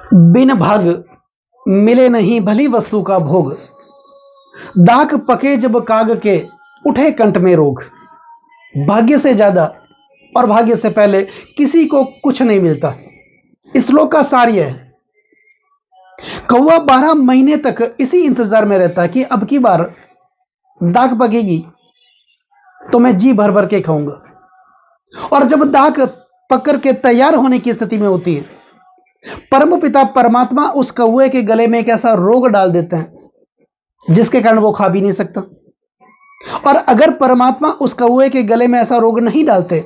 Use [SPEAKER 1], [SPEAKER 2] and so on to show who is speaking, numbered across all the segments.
[SPEAKER 1] बिन भाग मिले नहीं भली वस्तु का भोग, दाख पके जब काग के उठे कंठ में रोग। भाग्य से ज्यादा और भाग्य से पहले किसी को कुछ नहीं मिलता। इस श्लोक का सार यह है, कौवा 12 महीने तक इसी इंतजार में रहता है कि अब की बार दाख पकेगी तो मैं जी भर भर के खाऊंगा। और जब दाख पककर के तैयार होने की स्थिति में होती है, परम पिता परमात्मा उस कौवे के गले में एक ऐसा रोग डाल देते हैं जिसके कारण वो खा भी नहीं सकता। और अगर परमात्मा उस कौवे के गले में ऐसा रोग नहीं डालते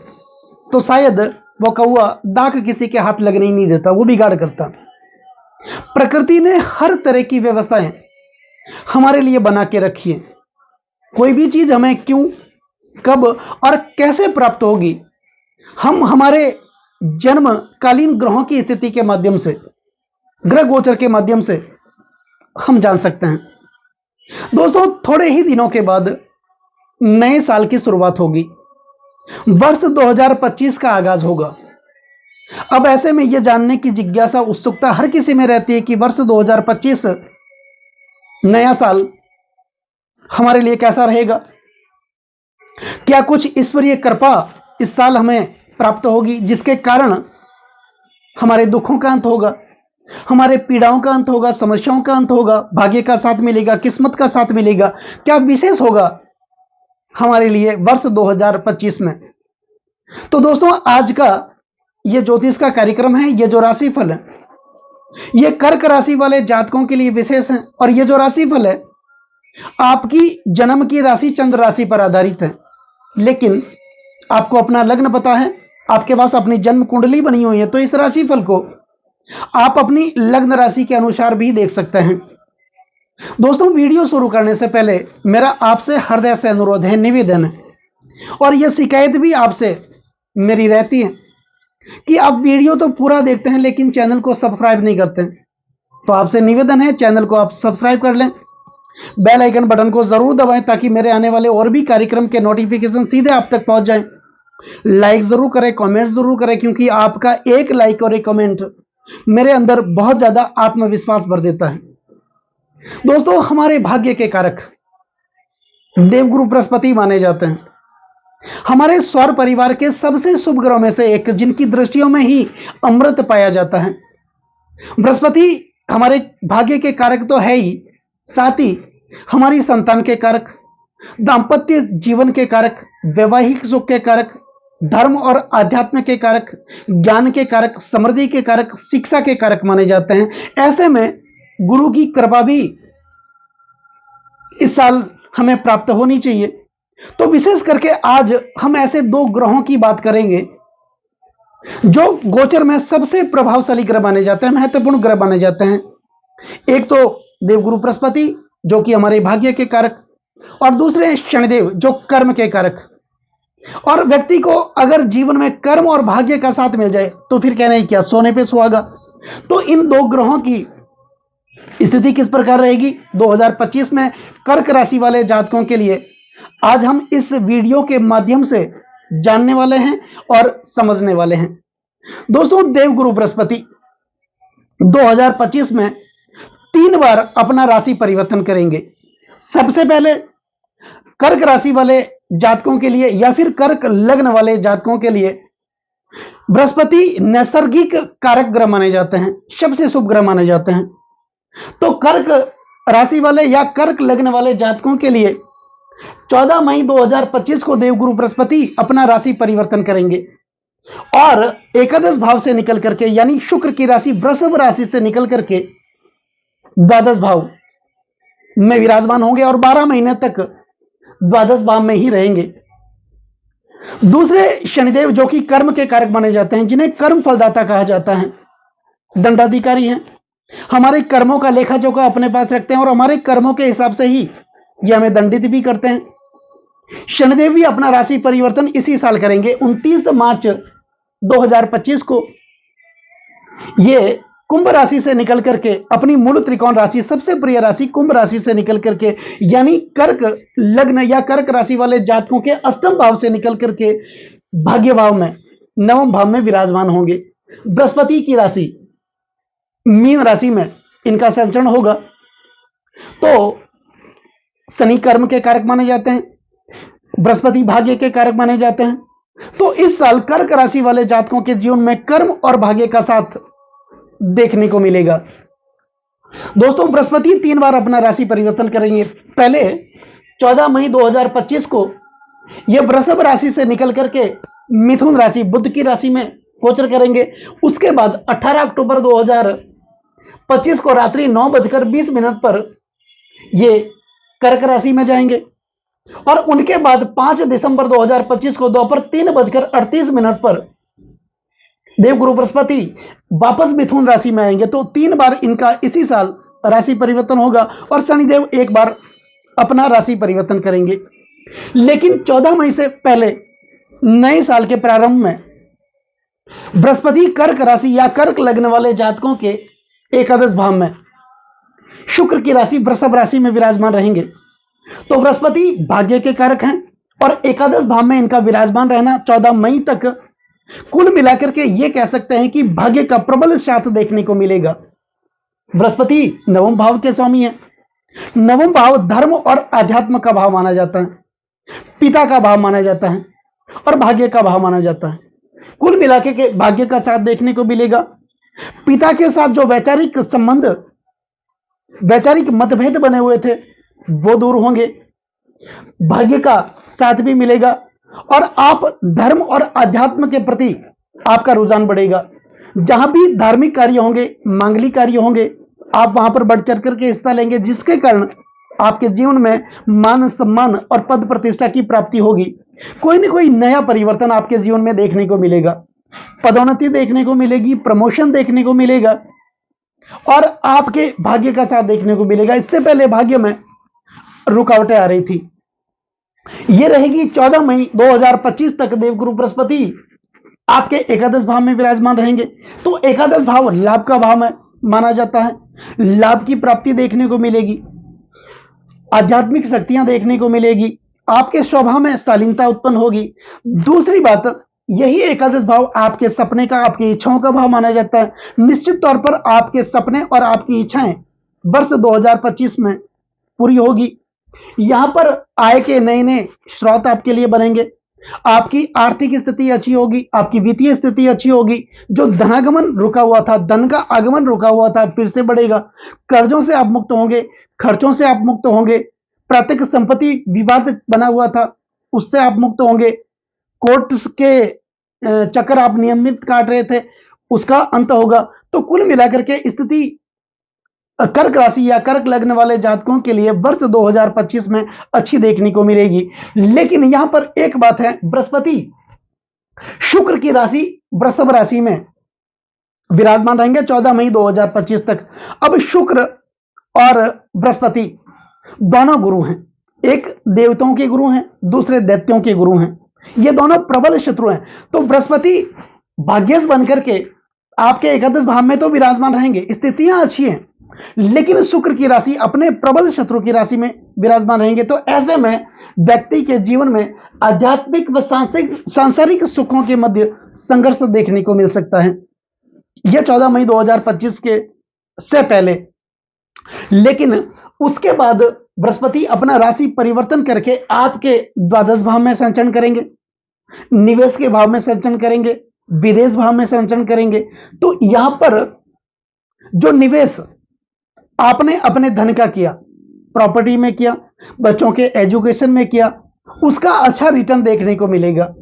[SPEAKER 1] तो शायद वो कौवा दाख किसी के हाथ लगने ही नहीं देता, वो बिगाड़ करता। प्रकृति ने हर तरह की व्यवस्थाएं हमारे लिए बना के रखी है। कोई भी चीज हमें क्यों, कब और कैसे प्राप्त होगी, हम हमारे जन्मकालीन ग्रहों की स्थिति के माध्यम से, ग्रह गोचर के माध्यम से हम जान सकते हैं। दोस्तों, थोड़े ही दिनों के बाद नए साल की शुरुआत होगी। वर्ष 2025 का आगाज होगा। अब ऐसे में यह जानने की जिज्ञासा, उत्सुकता हर किसी में रहती है कि वर्ष 2025 नया साल हमारे लिए कैसा रहेगा। क्या कुछ ईश्वरीय कृपा इस साल हमें प्राप्त होगी जिसके कारण हमारे दुखों का अंत होगा, हमारे पीड़ाओं का अंत होगा, समस्याओं का अंत होगा, भाग्य का साथ मिलेगा, किस्मत का साथ मिलेगा। क्या विशेष होगा हमारे लिए वर्ष 2025 में? तो दोस्तों, आज का यह ज्योतिष का कार्यक्रम है, यह जो राशिफल है, यह कर्क राशि वाले जातकों के लिए विशेष है। और यह जो राशिफल है आपकी जन्म की राशि चंद्र राशि पर आधारित है, लेकिन आपको अपना लग्न पता है, आपके पास अपनी जन्म कुंडली बनी हुई है, तो इस राशिफल को आप अपनी लग्न राशि के अनुसार भी देख सकते हैं। दोस्तों, वीडियो शुरू करने से पहले मेरा आपसे हृदय से अनुरोध है, निवेदन है, और यह शिकायत भी आपसे मेरी रहती है कि आप वीडियो तो पूरा देखते हैं लेकिन चैनल को सब्सक्राइब नहीं करते हैं। तो आपसे निवेदन है, चैनल को आप सब्सक्राइब कर लें, बेल आइकन बटन को जरूर दबाएं ताकि मेरे आने वाले और भी कार्यक्रम के नोटिफिकेशन सीधे आप तक पहुंच जाएं। लाइक जरूर करें, कमेंट जरूर करें, क्योंकि आपका एक लाइक और एक कमेंट मेरे अंदर बहुत ज्यादा आत्मविश्वास भर देता है। दोस्तों, हमारे भाग्य के कारक देवगुरु बृहस्पति माने जाते हैं। हमारे सौर परिवार के सबसे शुभ ग्रहों में से एक, जिनकी दृष्टियों में ही अमृत पाया जाता है। बृहस्पति हमारे भाग्य के कारक तो है ही, साथ ही हमारी संतान के कारक, दांपत्य जीवन के कारक, वैवाहिक सुख के कारक, धर्म और आध्यात्म के कारक, ज्ञान के कारक, समृद्धि के कारक, शिक्षा के कारक माने जाते हैं। ऐसे में गुरु की कृपा भी इस साल हमें प्राप्त होनी चाहिए। तो विशेष करके आज हम ऐसे 2 ग्रहों की बात करेंगे जो गोचर में सबसे प्रभावशाली ग्रह माने जाते हैं, महत्वपूर्ण ग्रह माने जाते हैं। एक तो देवगुरु बृहस्पति जो कि हमारे भाग्य के कारक, और दूसरे शनिदेव जो कर्म के कारक। और व्यक्ति को अगर जीवन में कर्म और भाग्य का साथ मिल जाए तो फिर कहना ही क्या, सोने पे सुहागा। तो इन 2 ग्रहों की स्थिति किस प्रकार रहेगी 2025 में कर्क राशि वाले जातकों के लिए, आज हम इस वीडियो के माध्यम से जानने वाले हैं और समझने वाले हैं। दोस्तों, देवगुरु बृहस्पति 2025 में 3 बार अपना राशि परिवर्तन करेंगे। सबसे पहले कर्क राशि वाले जातकों के लिए या फिर कर्क लग्न वाले जातकों के लिए बृहस्पति नैसर्गिक कारक ग्रह माने जाते हैं, सबसे शुभ ग्रह माने जाते हैं। तो कर्क राशि वाले या कर्क लग्न वाले जातकों के लिए 14 मई 2025 को देवगुरु बृहस्पति अपना राशि परिवर्तन करेंगे और एकादश भाव से निकल करके, यानी शुक्र की राशि वृषभ राशि से निकल करके द्वादश भाव में विराजमान होंगे और 12 महीने तक द्वादश भाव में ही रहेंगे। दूसरे शनिदेव जो कि कर्म के कारक माने जाते हैं, जिन्हें कर्म फलदाता कहा जाता है, दंडाधिकारी हैं, हमारे कर्मों का लेखा जोखा अपने पास रखते हैं और हमारे कर्मों के हिसाब से ही ये हमें दंडित भी करते हैं। शनिदेव भी अपना राशि परिवर्तन इसी साल करेंगे। 29 मार्च 2025 को ये कुंभ राशि से निकल करके अपनी मूल त्रिकोण राशि, सबसे प्रिय राशि कुंभ राशि से निकल करके, यानी कर्क लग्न या कर्क राशि वाले जातकों के अष्टम भाव से निकल करके भाग्य भाव में, नवम भाव में विराजमान होंगे। बृहस्पति की राशि मीन राशि में इनका संचरण होगा। तो शनि कर्म के कारक माने जाते हैं, बृहस्पति भाग्य के कारक माने जाते हैं। तो इस साल कर्क राशि वाले जातकों के जीवन में कर्म और भाग्य का साथ देखने को मिलेगा। दोस्तों, बृहस्पति 3 बार अपना राशि परिवर्तन करेंगे। पहले 14 मई 2025 को यह वृषभ राशि से निकल करके मिथुन राशि, बुध की राशि में गोचर करेंगे। उसके बाद 18 अक्टूबर 2025 को रात्रि 9:20 पर ये कर्क राशि में जाएंगे और उनके बाद 5 दिसंबर 2025 को दोपहर 3:38 पर देवगुरु बृहस्पति वापस मिथुन राशि में आएंगे। तो 3 बार इनका इसी साल राशि परिवर्तन होगा और शनिदेव 1 बार अपना राशि परिवर्तन करेंगे। लेकिन 14 मई से पहले नए साल के प्रारंभ में बृहस्पति कर्क राशि या कर्क लग्न वाले जातकों के एकादश भाव में शुक्र की राशि वृषभ राशि में विराजमान रहेंगे। तो बृहस्पति भाग्य के कारक हैं और एकादश भाव में इनका विराजमान रहना 14 मई तक कुल मिलाकर के ये कह सकते हैं कि भाग्य का प्रबल साथ देखने को मिलेगा। बृहस्पति नवम भाव के स्वामी है। नवम भाव धर्म और आध्यात्म का भाव माना जाता है, पिता का भाव माना जाता है और भाग्य का भाव माना जाता है। कुल मिलाकर के भाग्य का साथ देखने को मिलेगा। पिता के साथ जो वैचारिक संबंध, वैचारिक मतभेद बने हुए थे वो दूर होंगे, भाग्य का साथ भी मिलेगा और आप धर्म और अध्यात्म के प्रति आपका रुझान बढ़ेगा। जहां भी धार्मिक कार्य होंगे, मांगलिक कार्य होंगे, आप वहां पर बढ़ चढ़ करके हिस्सा लेंगे, जिसके कारण आपके जीवन में मान सम्मान और पद प्रतिष्ठा की प्राप्ति होगी। कोई ना कोई नया परिवर्तन आपके जीवन में देखने को मिलेगा, पदोन्नति देखने को मिलेगी, प्रमोशन देखने को मिलेगा और आपके भाग्य का साथ देखने को मिलेगा। इससे पहले भाग्य में रुकावटें आ रही थी, यह रहेगी 14 मई 2025 तक। देवगुरु बृहस्पति आपके एकादश भाव में विराजमान रहेंगे। तो एकादश भाव लाभ का भाव में माना जाता है। लाभ की प्राप्ति देखने को मिलेगी, आध्यात्मिक शक्तियां देखने को मिलेगी, आपके स्वभाव में शालीनता उत्पन्न होगी। दूसरी बात, यही एकादश भाव आपके सपने का, आपकी इच्छाओं का भाव माना जाता है। निश्चित तौर पर आपके सपने और आपकी इच्छाएं वर्ष 2025 में पूरी होगी। यहां पर आय के नए नए स्रोत आपके लिए बनेंगे, आपकी आर्थिक स्थिति अच्छी होगी, आपकी वित्तीय स्थिति अच्छी होगी। जो धनागमन रुका हुआ था, धन का आगमन रुका हुआ था, फिर से बढ़ेगा। कर्जों से आप मुक्त होंगे, खर्चों से आप मुक्त होंगे, प्राकृतिक संपत्ति विवाद बना हुआ था उससे आप मुक्त होंगे, कोर्ट के चक्कर आप नियमित काट रहे थे उसका अंत होगा। तो कुल मिलाकर के स्थिति कर्क राशि या कर्क लग्न वाले जातकों के लिए वर्ष 2025 में अच्छी देखने को मिलेगी। लेकिन यहां पर एक बात है, बृहस्पति शुक्र की राशि वृषभ राशि में विराजमान रहेंगे 14 मई 2025 तक। अब शुक्र और बृहस्पति दोनों गुरु हैं, एक देवताओं के गुरु हैं, दूसरे दैत्यों के गुरु हैं। ये दोनों प्रबल शत्रु हैं। तो बृहस्पति भाग्यश बनकर के आपके एकादश भाव में तो विराजमान रहेंगे, स्थितियां अच्छी हैं, लेकिन शुक्र की राशि अपने प्रबल शत्रु की राशि में विराजमान रहेंगे। तो ऐसे में व्यक्ति के जीवन में आध्यात्मिक व सांसारिक सुखों के मध्य संघर्ष देखने को मिल सकता है, यह 14 मई 2025 के से पहले। लेकिन उसके बाद बृहस्पति अपना राशि परिवर्तन करके आपके द्वादश भाव में संचरण करेंगे, निवेश के भाव में संचरण करेंगे, विदेश भाव में संचरण करेंगे। तो यहां पर जो निवेश आपने अपने धन का किया, प्रॉपर्टी में किया, बच्चों के एजुकेशन में किया, उसका अच्छा रिटर्न देखने को मिलेगा।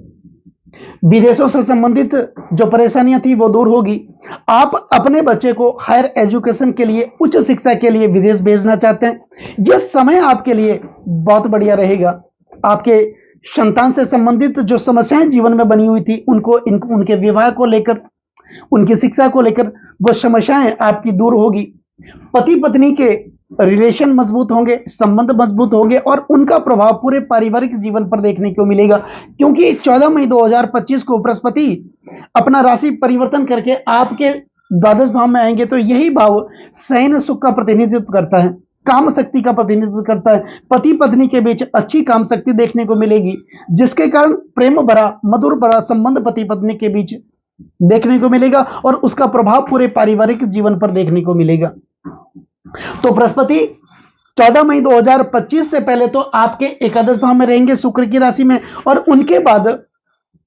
[SPEAKER 1] विदेशों से संबंधित जो परेशानियां थी वो दूर होगी। आप अपने बच्चे को हायर एजुकेशन के लिए, उच्च शिक्षा के लिए विदेश भेजना चाहते हैं, यह समय आपके लिए बहुत बढ़िया रहेगा। आपके संतान से संबंधित जो समस्याएं जीवन में बनी हुई थी उनके विवाह को लेकर, उनकी शिक्षा को लेकर वो समस्याएं आपकी दूर होगी। पति पत्नी के रिलेशन मजबूत होंगे, संबंध मजबूत होंगे और उनका प्रभाव पूरे पारिवारिक जीवन पर देखने को मिलेगा। क्योंकि 14 मई 2025 को बृहस्पति अपना राशि परिवर्तन करके आपके द्वादश भाव में आएंगे। तो यही भाव शयन सुख का प्रतिनिधित्व करता है, काम शक्ति का प्रतिनिधित्व करता है। पति पत्नी के बीच अच्छी काम शक्ति देखने को मिलेगी, जिसके कारण प्रेम भरा, मधुर भरा संबंध पति पत्नी के बीच देखने को मिलेगा और उसका प्रभाव पूरे पारिवारिक जीवन पर देखने को मिलेगा। तो बृहस्पति 14 मई 2025 से पहले तो आपके एकादश भाव में रहेंगे शुक्र की राशि में, और उनके बाद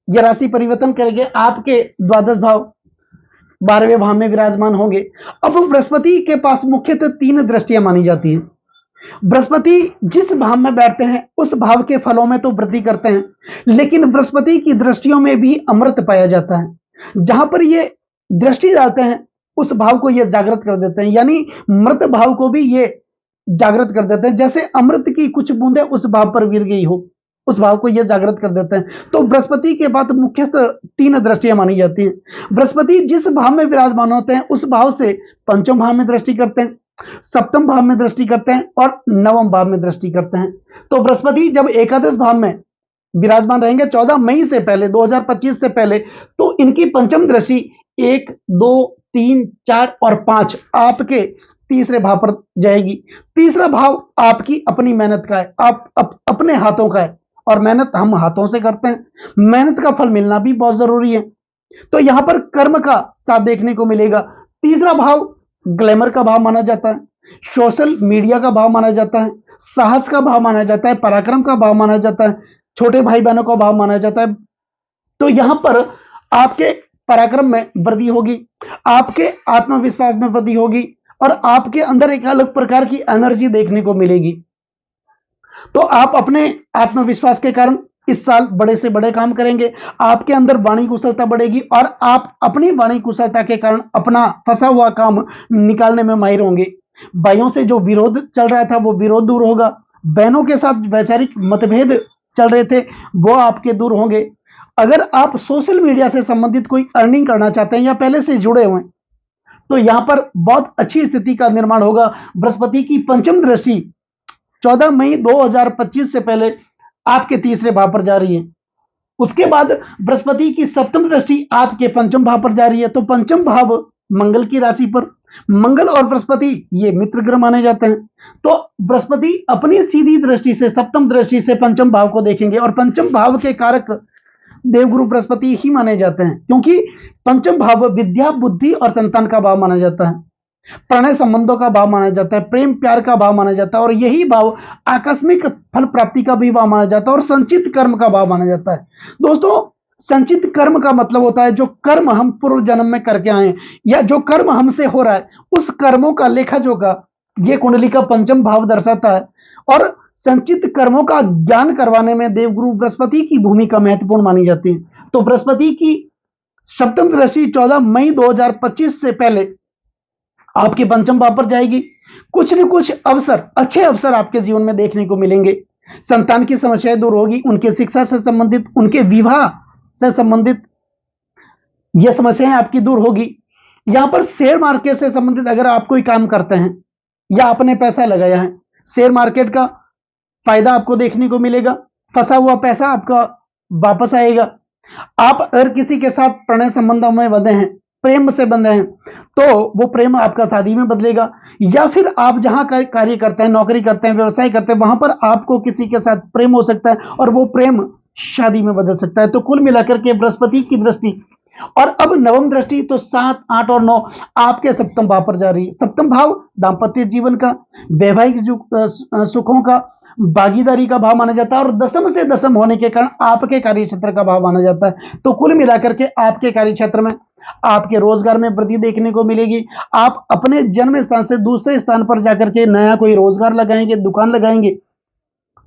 [SPEAKER 1] यह राशि परिवर्तन करेंगे, आपके द्वादश भाव 12वें भाव में विराजमान होंगे। अब बृहस्पति के पास मुख्यतः 3 दृष्टियां मानी जाती हैं। बृहस्पति जिस भाव में बैठते हैं उस भाव के फलों में तो वृद्धि करते हैं, लेकिन बृहस्पति की दृष्टियों में भी अमृत पाया जाता है। जहां पर ये दृष्टि डालते हैं उस भाव को ये जागृत कर देते हैं, यानी मृत भाव को भी ये जागृत कर देते हैं। जैसे अमृत की कुछ बूंदें उस भाव पर गिर गई हो, उस भाव को ये जागृत कर देते हैं। तो बृहस्पति के बाद मुख्यतः 3 दृष्टियां मानी जाती हैं। बृहस्पति जिस भाव में विराजमान होते हैं उस भाव से पंचम भाव में दृष्टि करते हैं, सप्तम भाव में दृष्टि करते हैं और नवम भाव में दृष्टि करते हैं। तो बृहस्पति जब एकादश भाव में विराजमान रहेंगे 14 मई से पहले, 2025 से पहले, तो इनकी पंचम दृष्टि 1, 2, 3, 4 और 5 आपके तीसरे भाव पर जाएगी। तीसरा भाव आपकी अपनी मेहनत का है, आप अपने हाथों का है, और मेहनत हम हाथों से करते हैं, मेहनत का फल मिलना भी बहुत जरूरी है। तो यहां पर कर्म का साथ देखने को मिलेगा। तीसरा भाव ग्लैमर का भाव माना जाता है, सोशल मीडिया का भाव माना जाता है, साहस का भाव माना जाता है, पराक्रम का भाव माना जाता है, छोटे भाई बहनों का भाव माना जाता है। तो यहां पर आपके पराक्रम में वृद्धि होगी, आपके आत्मविश्वास में वृद्धि होगी और आपके अंदर एक अलग प्रकार की एनर्जी देखने को मिलेगी। तो आप अपने आत्मविश्वास के कारण इस साल बड़े से बड़े काम करेंगे, आपके अंदर वाणी कुशलता बढ़ेगी और आप अपनी वाणी कुशलता के कारण अपना फंसा हुआ काम निकालने में माहिर होंगे। भाइयों से जो विरोध चल रहा था वो विरोध दूर होगा, बहनों के साथ वैचारिक मतभेद चल रहे थे वो आपके दूर होंगे। अगर आप सोशल मीडिया से संबंधित कोई अर्निंग करना चाहते हैं या पहले से जुड़े हुए हैं तो यहां पर बहुत अच्छी स्थिति का निर्माण होगा। बृहस्पति की पंचम दृष्टि 14 मई 2025 से पहले आपके तीसरे भाव पर जा रही है। उसके बाद बृहस्पति की सप्तम दृष्टि आपके पंचम भाव पर जा रही है। तो पंचम भाव मंगल की राशि पर, मंगल और बृहस्पति ये मित्र ग्रह माने जाते हैं। तो बृहस्पति अपनी सीधी दृष्टि से सप्तम दृष्टि से पंचम भाव को देखेंगे और पंचम भाव के कारक देवगुरु बृहस्पति ही माने जाते हैं, क्योंकि पंचम भाव विद्या, बुद्धि और संतान का भाव माना जाता है, प्रणय संबंधों का भाव माना जाता है, प्रेम प्यार का भाव माना जाता है और यही भाव आकस्मिक फल प्राप्ति का भी भाव माना जाता है और संचित कर्म का भाव माना जाता है। दोस्तों, संचित कर्म का मतलब होता है जो कर्म हम पूर्व जन्म में करके आए या जो कर्म हमसे हो रहा है उस कर्मों का लेखा जोखा ये कुंडली का पंचम भाव दर्शाता है। और संचित कर्मों का ज्ञान करवाने में देवगुरु बृहस्पति की भूमिका महत्वपूर्ण मानी जाती है। तो बृहस्पति की सप्तम दृष्टि 14 मई 2025 से पहले आपके पंचम भाव पर जाएगी। कुछ न कुछ अवसर, अच्छे अवसर आपके जीवन में देखने को मिलेंगे। संतान की समस्याएं दूर होगी, उनके शिक्षा से संबंधित, उनके विवाह से संबंधित यह समस्याएं आपकी दूर होगी। यहां पर शेयर मार्केट से संबंधित अगर आप कोई काम करते हैं या आपने पैसा लगाया है, शेयर मार्केट का फायदा आपको देखने को मिलेगा, फंसा हुआ पैसा आपका वापस आएगा। आप अगर किसी के साथ प्रणय संबंधों में बंधे हैं, प्रेम से बंधे हैं, तो वो प्रेम आपका शादी में बदलेगा। या फिर आप जहां कार्य करते हैं, नौकरी करते हैं, व्यवसाय करते हैं, वहां पर आपको किसी के साथ प्रेम हो सकता है और वो प्रेम शादी में बदल सकता है। तो कुल मिलाकर के बृहस्पति की दृष्टि और अब नवम दृष्टि तो 7, 8 और 9 आपके सप्तम भाव पर जा रही है। सप्तम भाव दांपत्य जीवन का, वैवाहिक सुखों का, भागीदारी का भाव माना जाता है और दशम से दशम होने के कारण आपके कार्य क्षेत्र का भाव माना जाता है। तो कुल मिलाकर के आपके कार्य क्षेत्र में, आपके रोजगार में वृद्धि देखने को मिलेगी। आप अपने जन्म स्थान से दूसरे स्थान पर जाकर के नया कोई रोजगार लगाएंगे, दुकान लगाएंगे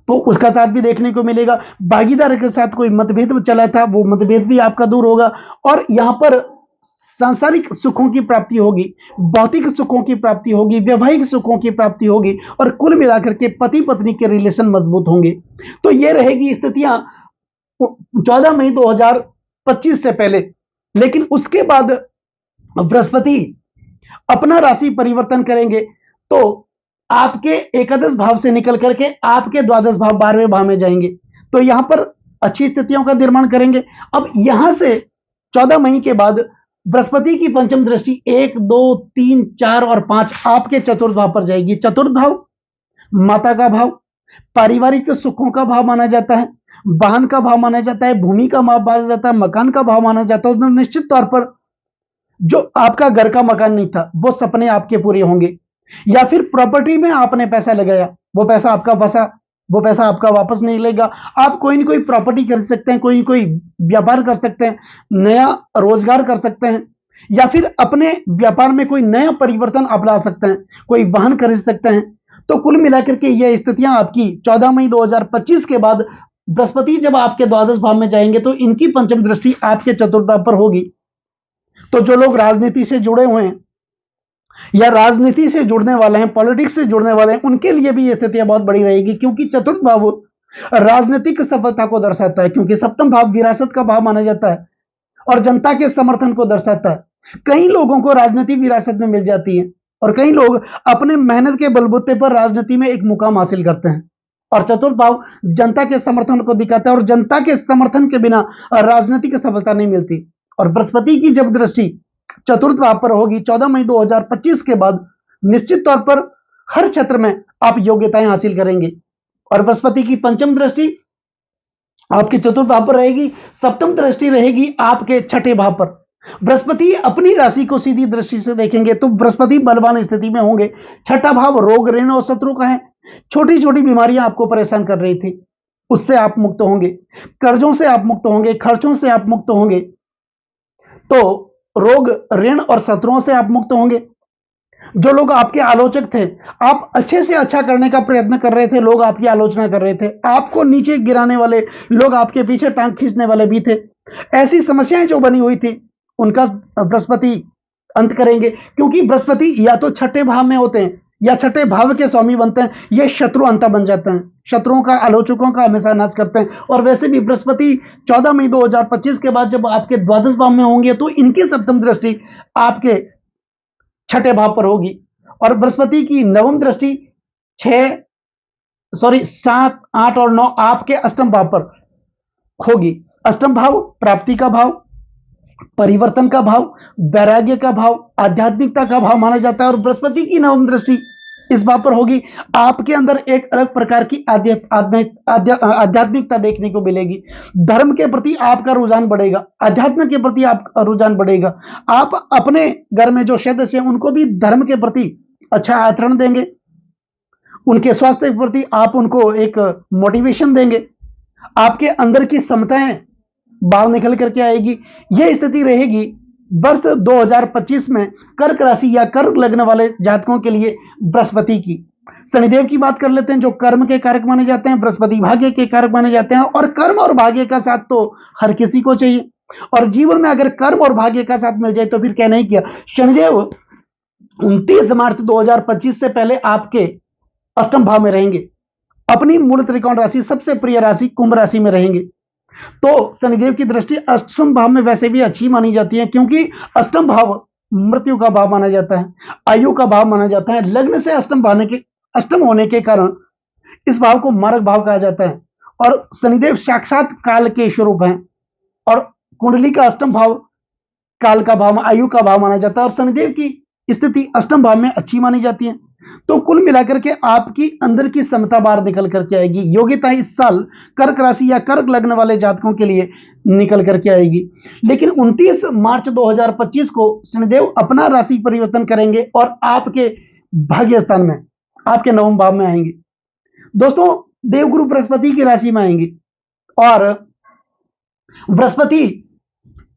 [SPEAKER 1] तो उसका साथ भी देखने को मिलेगा। भागीदार के साथ कोई मतभेद चला था वो मतभेद भी आपका दूर होगा और यहां पर सांसारिक सुखों की प्राप्ति होगी, भौतिक सुखों की प्राप्ति होगी, वैवाहिक सुखों की प्राप्ति होगी और कुल मिलाकर के पति पत्नी के रिलेशन मजबूत होंगे। तो ये रहेगी स्थितियां 14 मई 2025 से पहले। लेकिन उसके बाद बृहस्पति अपना राशि परिवर्तन करेंगे तो आपके एकादश भाव से निकल करके आपके द्वादश भाव 12वें भाव में जाएंगे। तो यहां पर अच्छी स्थितियों का निर्माण करेंगे। अब यहां से 14 मई के बाद बृहस्पति की पंचम दृष्टि 1, 2, 3, 4 और 5 आपके चतुर्थ भाव पर जाएगी। चतुर्थ भाव माता का भाव, पारिवारिक सुखों का भाव माना जाता है। वाहन का भाव माना जाता है, भूमि का भाव माना जाता है, मकान का भाव माना जाता है। तो निश्चित तौर पर जो आपका घर का मकान नहीं था वो सपने आपके पूरे होंगे, या फिर प्रॉपर्टी में आपने पैसा लगाया, वो पैसा आपका वापस नहीं लेगा। आप कोई ना कोई प्रॉपर्टी खरीद सकते हैं, कोई ना कोई व्यापार कर सकते हैं, नया रोजगार कर सकते हैं, या फिर अपने व्यापार में कोई नया परिवर्तन आप ला सकते हैं, कोई वाहन खरीद सकते हैं। तो कुल मिलाकर के ये स्थितियां आपकी 14 मई 2025 के बाद बृहस्पति जब आपके द्वादश भाव में जाएंगे तो इनकी पंचम दृष्टि आपके चतुर्थ भाव पर होगी। तो जो लोग राजनीति से जुड़े हुए हैं या राजनीति से जुड़ने वाले हैं, पॉलिटिक्स से जुड़ने वाले हैं, उनके लिए भी ये स्थितियां बहुत बड़ी रहेगी, क्योंकि चतुर्थ भाव राजनीतिक सफलता को दर्शाता है, क्योंकि सप्तम भाव विरासत का भाव माना जाता है और जनता के समर्थन को दर्शाता है। कई लोगों को राजनीति विरासत में मिल जाती है और कई लोग अपने मेहनत के बलबूते पर राजनीति में एक मुकाम हासिल करते हैं। और चतुर्थ भाव जनता के समर्थन को दिखाता है और जनता के समर्थन के बिना राजनीतिक सफलता नहीं मिलती। और बृहस्पति की जब दृष्टि चतुर्थ भाव पर होगी 14 मई 2025 के बाद, निश्चित तौर पर हर क्षेत्र में आप योग्यताएं हासिल करेंगे। और बृहस्पति की पंचम दृष्टि आपके चतुर्थ भाव पर रहेगी, सप्तम दृष्टि रहेगी आपके छठे भाव पर। बृहस्पति अपनी राशि को सीधी दृष्टि से देखेंगे तो बृहस्पति बलवान स्थिति में होंगे। छठा भाव रोग ऋण और शत्रु का है। छोटी छोटी बीमारियां आपको परेशान कर रही थी, उससे आप मुक्त होंगे, कर्जों से आप मुक्त होंगे, खर्चों से आप मुक्त होंगे। तो रोग ऋण और शत्रुओं से आप मुक्त होंगे। जो लोग आपके आलोचक थे, आप अच्छे से अच्छा करने का प्रयत्न कर रहे थे, लोग आपकी आलोचना कर रहे थे, आपको नीचे गिराने वाले लोग आपके पीछे टांग खींचने वाले भी थे। ऐसी समस्याएं जो बनी हुई थी उनका बृहस्पति अंत करेंगे, क्योंकि बृहस्पति या तो छठे भाव में होते हैं या छठे भाव के स्वामी बनते हैं, ये शत्रु अंता बन जाते हैं, शत्रुओं का आलोचकों का हमेशा नाश करते हैं। और वैसे भी बृहस्पति 14 मई 2025 के बाद जब आपके द्वादश भाव में होंगे तो इनकी सप्तम दृष्टि आपके छठे भाव पर होगी। और बृहस्पति की नवम दृष्टि 7, 8 और 9 आपके अष्टम भाव पर होगी। अष्टम भाव प्राप्ति का भाव, परिवर्तन का भाव, वैराग्य का भाव, आध्यात्मिकता का भाव माना जाता है। और बृहस्पति की नवम दृष्टि इस भाव पर होगी, आपके अंदर एक अलग प्रकार की आध्यात्मिकता देखने को मिलेगी। धर्म के प्रति आपका रुझान बढ़ेगा, अध्यात्म के प्रति आपका रुझान बढ़ेगा। आप अपने घर में जो सदस्य हैं उनको भी धर्म के प्रति अच्छा आचरण देंगे, उनके स्वास्थ्य के प्रति आप उनको एक मोटिवेशन देंगे, आपके अंदर की क्षमताएं बाहर निकल करके आएगी। यह स्थिति रहेगी वर्ष 2025 में कर्क राशि या कर्क लग्न वाले जातकों के लिए बृहस्पति की। शनिदेव की बात कर लेते हैं, जो कर्म के कारक माने जाते हैं, बृहस्पति भाग्य के कारक माने जाते हैं। और कर्म और भाग्य का साथ तो हर किसी को चाहिए, और जीवन में अगर कर्म और भाग्य का साथ मिल जाए तो फिर क्या नहीं किया। शनिदेव 29 मार्च 2025 से पहले आपके अष्टम भाव में रहेंगे, अपनी मूल त्रिकोण राशि सबसे प्रिय राशि कुंभ राशि में रहेंगे। तो शनिदेव की दृष्टि अष्टम भाव में वैसे भी अच्छी मानी जाती है, क्योंकि अष्टम भाव मृत्यु का भाव माना जाता है, आयु का भाव माना जाता है। लग्न से अष्टम होने के कारण इस भाव को मारक भाव कहा जाता है। और शनिदेव साक्षात काल के स्वरूप हैं, और कुंडली का अष्टम भाव काल का भाव, आयु का भाव माना जाता है। और शनिदेव की स्थिति अष्टम भाव में अच्छी मानी जाती है। तो कुल मिलाकर के आपकी अंदर की क्षमता बाहर निकल करके आएगी। योग्यता इस साल कर्क राशि या कर्क लग्न वाले जातकों के लिए निकल करके आएगी। लेकिन 29 मार्च 2025 को शनिदेव अपना राशि परिवर्तन करेंगे और आपके भाग्य स्थान में, आपके नवम भाव में आएंगे। दोस्तों, देवगुरु बृहस्पति की राशि में आएंगे और बृहस्पति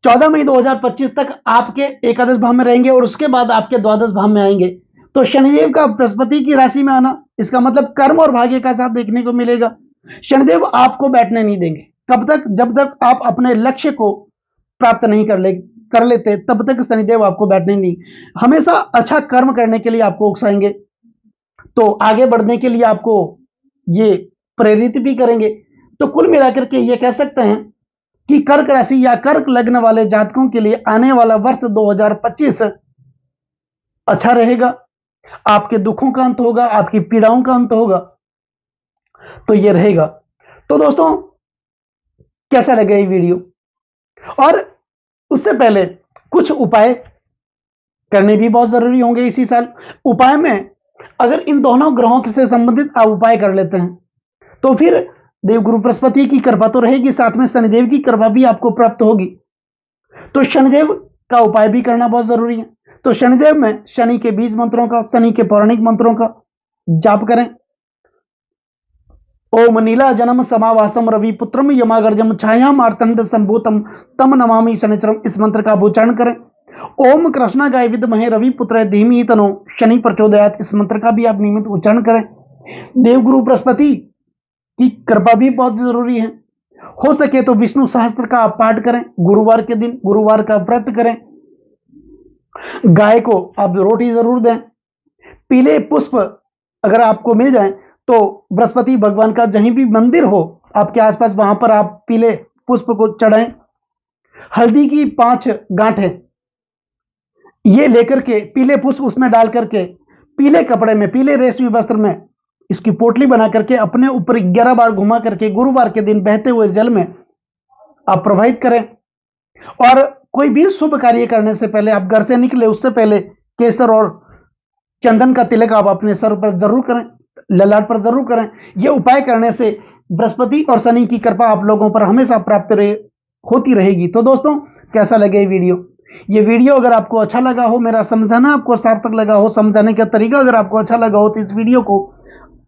[SPEAKER 1] 14 मई 2025 तक आपके एकादश भाव में रहेंगे और उसके बाद आपके द्वादश भाव में आएंगे। तो शनिदेव का बृहस्पति की राशि में आना, इसका मतलब कर्म और भाग्य का साथ देखने को मिलेगा। शनिदेव आपको बैठने नहीं देंगे। कब तक? जब तक आप अपने लक्ष्य को प्राप्त नहीं कर लेते तब तक शनिदेव आपको बैठने नहीं, हमेशा अच्छा कर्म करने के लिए आपको उकसाएंगे, तो आगे बढ़ने के लिए आपको ये प्रेरित भी करेंगे। तो कुल मिलाकर के ये कह सकते हैं कि कर्क राशि या कर्क लग्न वाले जातकों के लिए आने वाला वर्ष 2025 अच्छा रहेगा। आपके दुखों का अंत होगा, आपकी पीड़ाओं का अंत होगा, तो ये रहेगा। तो दोस्तों, कैसा लगा ये वीडियो? और उससे पहले कुछ उपाय करने भी बहुत जरूरी होंगे इसी साल। उपाय में अगर इन दोनों ग्रहों से संबंधित आप उपाय कर लेते हैं तो फिर देवगुरु बृहस्पति की कृपा तो रहेगी, साथ में शनिदेव की कृपा भी आपको प्राप्त होगी। तो शनिदेव का उपाय भी करना बहुत जरूरी है। तो शनिदेव में शनि के बीज मंत्रों का, शनि के पौराणिक मंत्रों का जाप करें। ओम नीला जन्म समावासम रवि पुत्रम यमागर्जम छाया मार्तंड संभूतम तम नमामि शनिचरम, इस मंत्र का उच्चारण करें। ओम कृष्णा गाय विद्महे रवि पुत्र धीमी तनो शनि प्रचोदयात, इस मंत्र का भी आप नियमित उच्चारण करें। देवगुरु बृहस्पति की कृपा भी बहुत जरूरी है। हो सके तो विष्णु सहस्त्र का आप पाठ करें। गुरुवार के दिन गुरुवार का व्रत करें। गाय को आप रोटी जरूर दें। पीले पुष्प अगर आपको मिल जाए तो बृहस्पति भगवान का जहीं भी मंदिर हो आपके आसपास, वहां पर आप पीले पुष्प को चढ़ाएं। हल्दी की 5 गांठें ये लेकर के पीले पुष्प उसमें डाल करके पीले कपड़े में, पीले रेशमी वस्त्र में इसकी पोटली बना करके अपने ऊपर 11 बार घुमा करके गुरुवार के दिन बहते हुए जल में आप प्रवाहित करें। और कोई भी शुभ कार्य करने से पहले, आप घर से निकले उससे पहले केसर और चंदन का तिलक आप अपने सर पर जरूर करें, ललाट पर जरूर करें। यह उपाय करने से बृहस्पति और शनि की कृपा आप लोगों पर हमेशा प्राप्त होती रहेगी। तो दोस्तों, कैसा लगे ये वीडियो अगर आपको अच्छा लगा हो, मेरा समझाना आपको सार्थक लगा हो, समझाने का तरीका अगर आपको अच्छा लगा हो, तो इस वीडियो को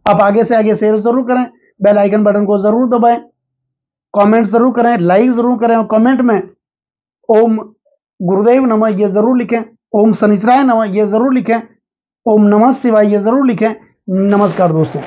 [SPEAKER 1] आप आगे से आगे शेयर जरूर करें, बेल आइकन बटन को जरूर दबाएं, कमेंट जरूर करें, लाइक जरूर करें और कमेंट में ओम गुरुदेव नमः ये जरूर लिखें, ओम शनिचराय नमः ये जरूर लिखें, ओम नमः शिवाय ये जरूर लिखें। नमस्कार दोस्तों।